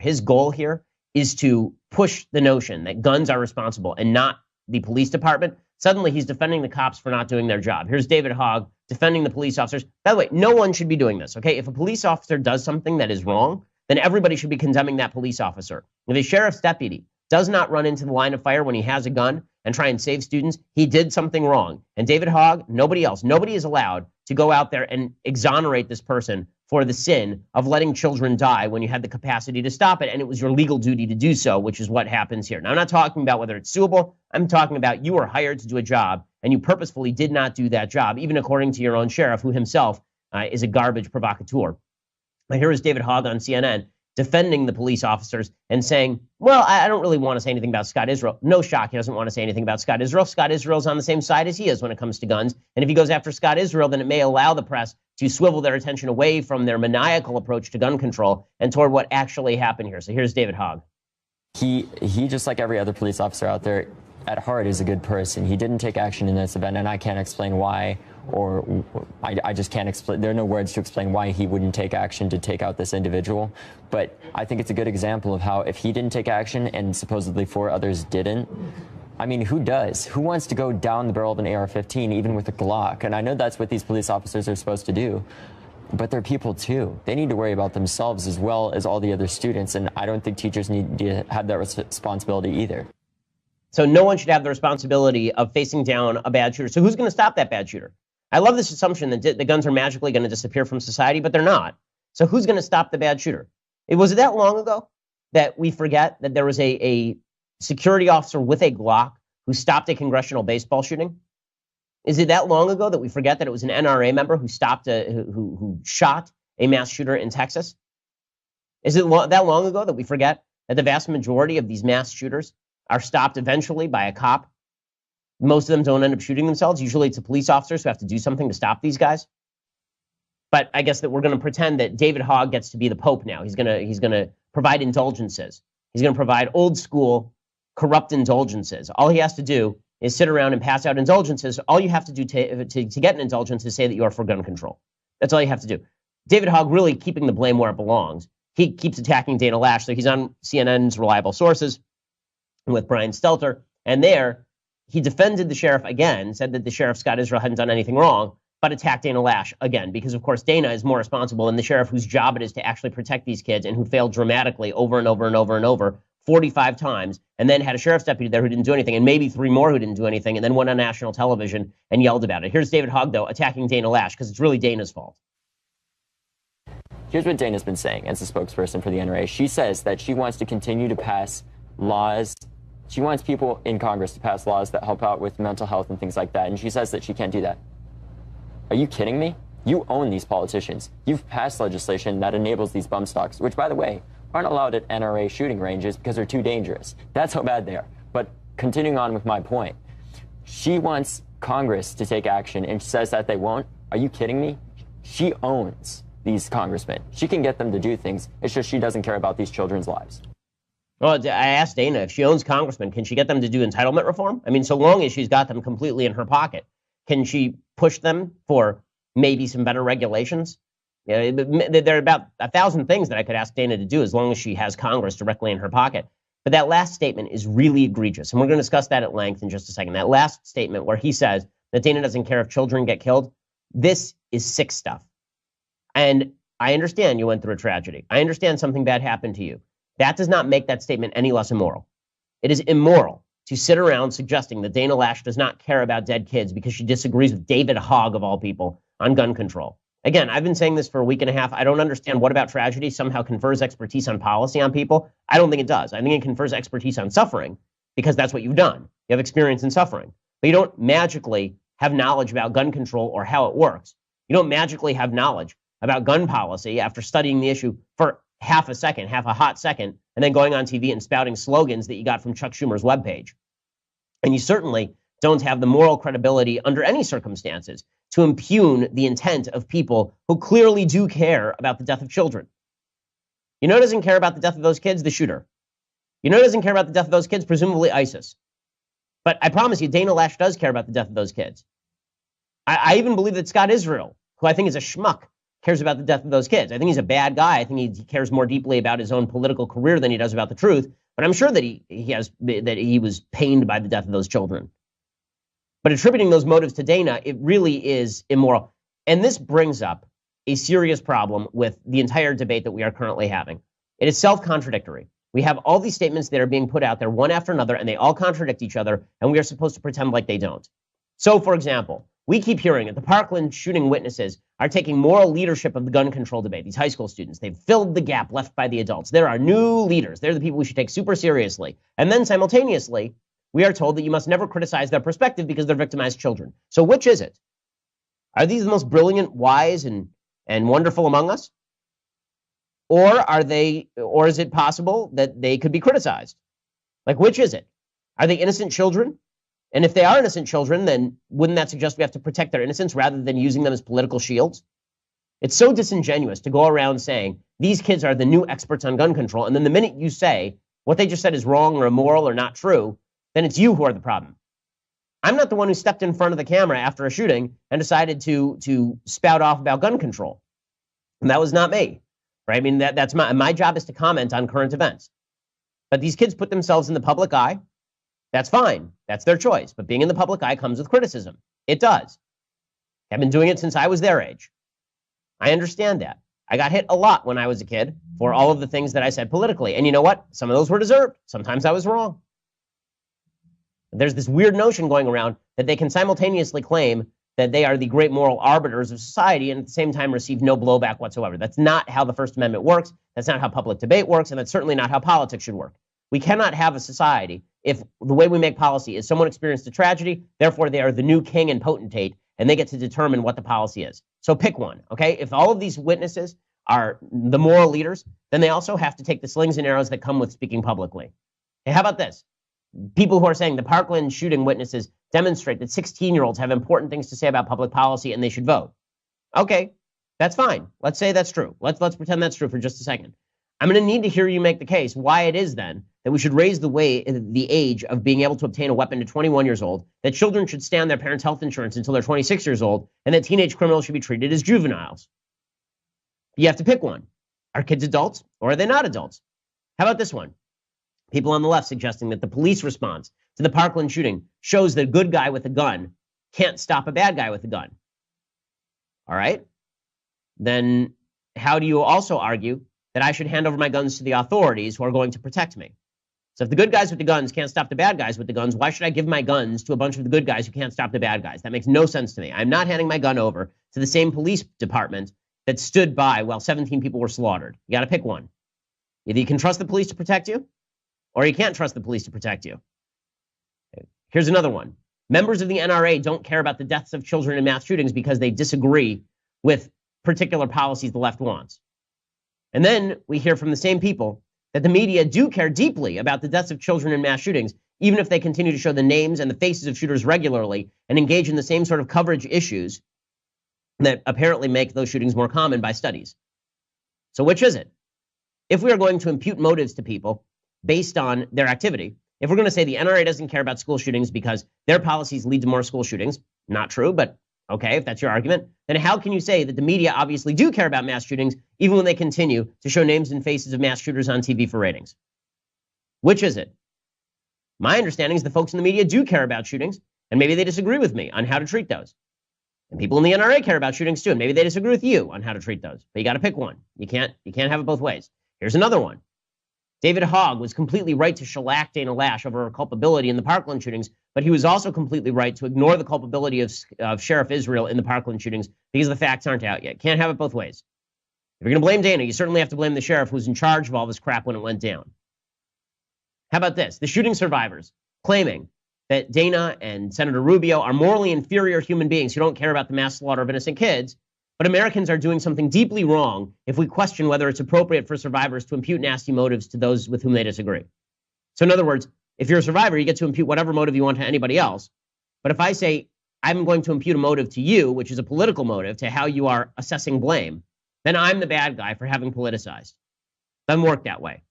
His goal here is to push the notion that guns are responsible and not the police department. Suddenly, he's defending the cops for not doing their job. Here's David Hogg defending the police officers. By the way, no one should be doing this, okay? If a police officer does something that is wrong, then everybody should be condemning that police officer. If a sheriff's deputy does not run into the line of fire when he has a gun and try and save students, he did something wrong. And David Hogg, nobody else, nobody is allowed to go out there and exonerate this person for the sin of letting children die when you had the capacity to stop it, and it was your legal duty to do so, which is what happens here. Now, I'm not talking about whether it's suable. I'm talking about you were hired to do a job, and you purposefully did not do that job, even according to your own sheriff, who himself is a garbage provocateur. Now, here is David Hogg on CNN defending the police officers and saying, well, I don't really want to say anything about Scott Israel. No shock, he doesn't want to say anything about Scott Israel. Scott Israel's on the same side as he is when it comes to guns. And if he goes after Scott Israel, then it may allow the press to swivel their attention away from their maniacal approach to gun control and toward what actually happened here. So here's David Hogg. He just like every other police officer out there, at heart is a good person. He didn't take action in this event, and I can't explain why, or I just can't explain. There are no words to explain why he wouldn't take action to take out this individual. But I think it's a good example of how if he didn't take action and supposedly 4 others didn't, I mean, who does? Who wants to go down the barrel of an AR-15 even with a Glock? And I know that's what these police officers are supposed to do. But they're people too. They need to worry about themselves as well as all the other students. And I don't think teachers need to have that responsibility either. So no one should have the responsibility of facing down a bad shooter. So who's going to stop that bad shooter? I love this assumption that the guns are magically going to disappear from society, but they're not. So who's going to stop the bad shooter? Was it that long ago that we forget that there was a security officer with a Glock who stopped a congressional baseball shooting? Is it that long ago that we forget that it was an NRA member who stopped who shot a mass shooter in Texas? Is it that long ago that we forget that the vast majority of these mass shooters are stopped eventually by a cop? Most of them don't end up shooting themselves. Usually it's the police officers who have to do something to stop these guys. But I guess that we're going to pretend that David Hogg gets to be the Pope now. He's going to provide indulgences. He's going to provide old school, corrupt indulgences. All he has to do is sit around and pass out indulgences. All you have to do to get an indulgence is say that you are for gun control. That's all you have to do. David Hogg really keeping the blame where it belongs. He keeps attacking Dana Lash. So he's on CNN's Reliable Sources with Brian Stelter. And there, he defended the sheriff again, said that the sheriff, Scott Israel, hadn't done anything wrong, but attacked Dana Lash again, because, of course, Dana is more responsible than the sheriff whose job it is to actually protect these kids and who failed dramatically over and over and over and over 45 times, and then had a sheriff's deputy there who didn't do anything, and maybe 3 more who didn't do anything, and then went on national television and yelled about it. Here's David Hogg, though, attacking Dana Lash, because it's really Dana's fault. Here's what Dana's been saying as a spokesperson for the NRA. She says that she wants to continue to pass laws. She wants people in Congress to pass laws that help out with mental health and things like that, and she says that she can't do that. Are you kidding me? You own these politicians. You've passed legislation that enables these bump stocks, which, by the way, aren't allowed at NRA shooting ranges because they're too dangerous. That's how bad they are. But continuing on with my point, she wants Congress to take action and says that they won't. Are you kidding me? She owns these congressmen. She can get them to do things. It's just she doesn't care about these children's lives. Well, I asked Dana, if she owns congressmen, can she get them to do entitlement reform? I mean, so long as she's got them completely in her pocket, can she push them for maybe some better regulations? Yeah, there are about 1,000 things that I could ask Dana to do as long as she has Congress directly in her pocket. But that last statement is really egregious, and we're going to discuss that at length in just a second. That last statement where he says that Dana doesn't care if children get killed, this is sick stuff. And I understand you went through a tragedy. I understand something bad happened to you. That does not make that statement any less immoral. It is immoral to sit around suggesting that Dana Lash does not care about dead kids because she disagrees with David Hogg, of all people, on gun control. Again, I've been saying this for a week and a half. I don't understand what about tragedy somehow confers expertise on policy on people. I don't think it does. I think it confers expertise on suffering because that's what you've done. You have experience in suffering. But you don't magically have knowledge about gun control or how it works. You don't magically have knowledge about gun policy after studying the issue for half a hot second, and then going on TV and spouting slogans that you got from Chuck Schumer's webpage. And you certainly don't have the moral credibility under any circumstances to impugn the intent of people who clearly do care about the death of children. You know who doesn't care about the death of those kids? The shooter. You know who doesn't care about the death of those kids? Presumably ISIS. But I promise you, Dana Lash does care about the death of those kids. I even believe that Scott Israel, who I think is a schmuck, cares about the death of those kids. I think he's a bad guy. I think he cares more deeply about his own political career than he does about the truth. But I'm sure that he was pained by the death of those children. But attributing those motives to Dana, it really is immoral. And this brings up a serious problem with the entire debate that we are currently having. It is self-contradictory. We have all these statements that are being put out there one after another, and they all contradict each other, and we are supposed to pretend like they don't. So, for example, we keep hearing that the Parkland shooting witnesses are taking moral leadership of the gun control debate. These high school students, they've filled the gap left by the adults. They're our new leaders. They're the people we should take super seriously. And then simultaneously, we are told that you must never criticize their perspective because they're victimized children. So which is it? Are these the most brilliant, wise, and wonderful among us? Or is it possible that they could be criticized? Like, which is it? Are they innocent children? And if they are innocent children, then wouldn't that suggest we have to protect their innocence rather than using them as political shields? It's so disingenuous to go around saying these kids are the new experts on gun control, and then the minute you say what they just said is wrong or immoral or not true, then it's you who are the problem. I'm not the one who stepped in front of the camera after a shooting and decided to spout off about gun control. And that was not me, right? I mean, that's my job is to comment on current events. But these kids put themselves in the public eye. That's fine. That's their choice. But being in the public eye comes with criticism. It does. I've been doing it since I was their age. I understand that. I got hit a lot when I was a kid for all of the things that I said politically. And you know what? Some of those were deserved. Sometimes I was wrong. There's this weird notion going around that they can simultaneously claim that they are the great moral arbiters of society and at the same time receive no blowback whatsoever. That's not how the First Amendment works. That's not how public debate works. And that's certainly not how politics should work. We cannot have a society if the way we make policy is someone experienced a tragedy, therefore they are the new king and potentate, and they get to determine what the policy is. So pick one, okay? If all of these witnesses are the moral leaders, then they also have to take the slings and arrows that come with speaking publicly. Hey, how about this? People who are saying the Parkland shooting witnesses demonstrate that 16-year-olds have important things to say about public policy and they should vote. Okay, that's fine. Let's say that's true. Let's pretend that's true for just a second. I'm going to need to hear you make the case why it is then that we should raise the age of being able to obtain a weapon to 21 years old, that children should stay on their parents' health insurance until they're 26 years old, and that teenage criminals should be treated as juveniles. You have to pick one. Are kids adults or are they not adults? How about this one? People on the left suggesting that the police response to the Parkland shooting shows that a good guy with a gun can't stop a bad guy with a gun. All right? Then how do you also argue that I should hand over my guns to the authorities who are going to protect me? So if the good guys with the guns can't stop the bad guys with the guns, why should I give my guns to a bunch of the good guys who can't stop the bad guys? That makes no sense to me. I'm not handing my gun over to the same police department that stood by while 17 people were slaughtered. You got to pick one. Either you can trust the police to protect you, or you can't trust the police to protect you. Here's another one. Members of the NRA don't care about the deaths of children in mass shootings because they disagree with particular policies the left wants. And then we hear from the same people that the media do care deeply about the deaths of children in mass shootings, even if they continue to show the names and the faces of shooters regularly and engage in the same sort of coverage issues that apparently make those shootings more common by studies. So which is it? If we are going to impute motives to people based on their activity, if we're going to say the NRA doesn't care about school shootings because their policies lead to more school shootings, not true, but okay, if that's your argument, then how can you say that the media obviously do care about mass shootings even when they continue to show names and faces of mass shooters on TV for ratings? Which is it? My understanding is the folks in the media do care about shootings, and maybe they disagree with me on how to treat those. And people in the NRA care about shootings too, and maybe they disagree with you on how to treat those. But you got to pick one. You can't have it both ways. Here's another one. David Hogg was completely right to shellac Dana Lash over her culpability in the Parkland shootings, but he was also completely right to ignore the culpability of Sheriff Israel in the Parkland shootings because the facts aren't out yet. Can't have it both ways. If you're going to blame Dana, you certainly have to blame the sheriff who's in charge of all this crap when it went down. How about this? The shooting survivors claiming that Dana and Senator Rubio are morally inferior human beings who don't care about the mass slaughter of innocent kids, but Americans are doing something deeply wrong if we question whether it's appropriate for survivors to impute nasty motives to those with whom they disagree. So in other words, if you're a survivor, you get to impute whatever motive you want to anybody else. But if I say, I'm going to impute a motive to you, which is a political motive to how you are assessing blame, then I'm the bad guy for having politicized. Doesn't work that way.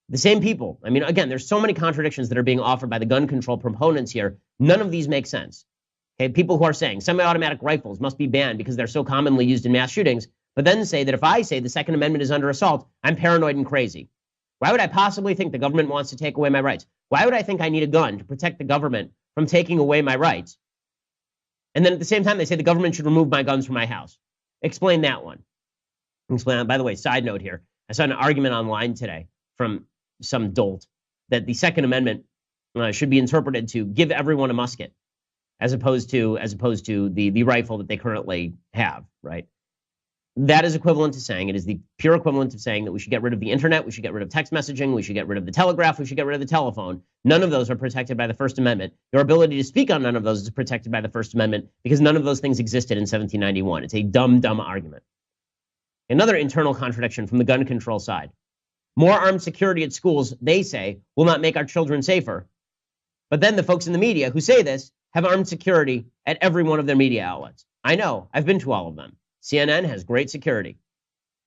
The same people, I mean, again, there's so many contradictions that are being offered by the gun control proponents here. None of these make sense. Okay, people who are saying semi-automatic rifles must be banned because they're so commonly used in mass shootings, but then say that if I say the Second Amendment is under assault, I'm paranoid and crazy. Why would I possibly think the government wants to take away my rights? Why would I think I need a gun to protect the government from taking away my rights? And then at the same time, they say the government should remove my guns from my house. Explain that one. Explain. By the way, side note here, I saw an argument online today from some dolt that the Second Amendment should be interpreted to give everyone a musket, as opposed to the rifle that they currently have, right? That is equivalent to saying, it is the pure equivalent of saying that we should get rid of the internet, we should get rid of text messaging, we should get rid of the telegraph, we should get rid of the telephone. None of those are protected by the First Amendment. Your ability to speak on none of those is protected by the First Amendment because none of those things existed in 1791. It's a dumb, dumb argument. Another internal contradiction from the gun control side. More armed security at schools, they say, will not make our children safer. But then the folks in the media who say this have armed security at every one of their media outlets. I know, I've been to all of them. CNN has great security.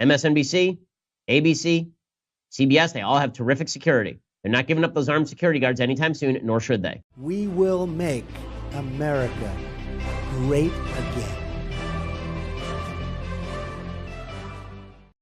MSNBC, ABC, CBS, they all have terrific security. They're not giving up those armed security guards anytime soon, nor should they. We will make America great again.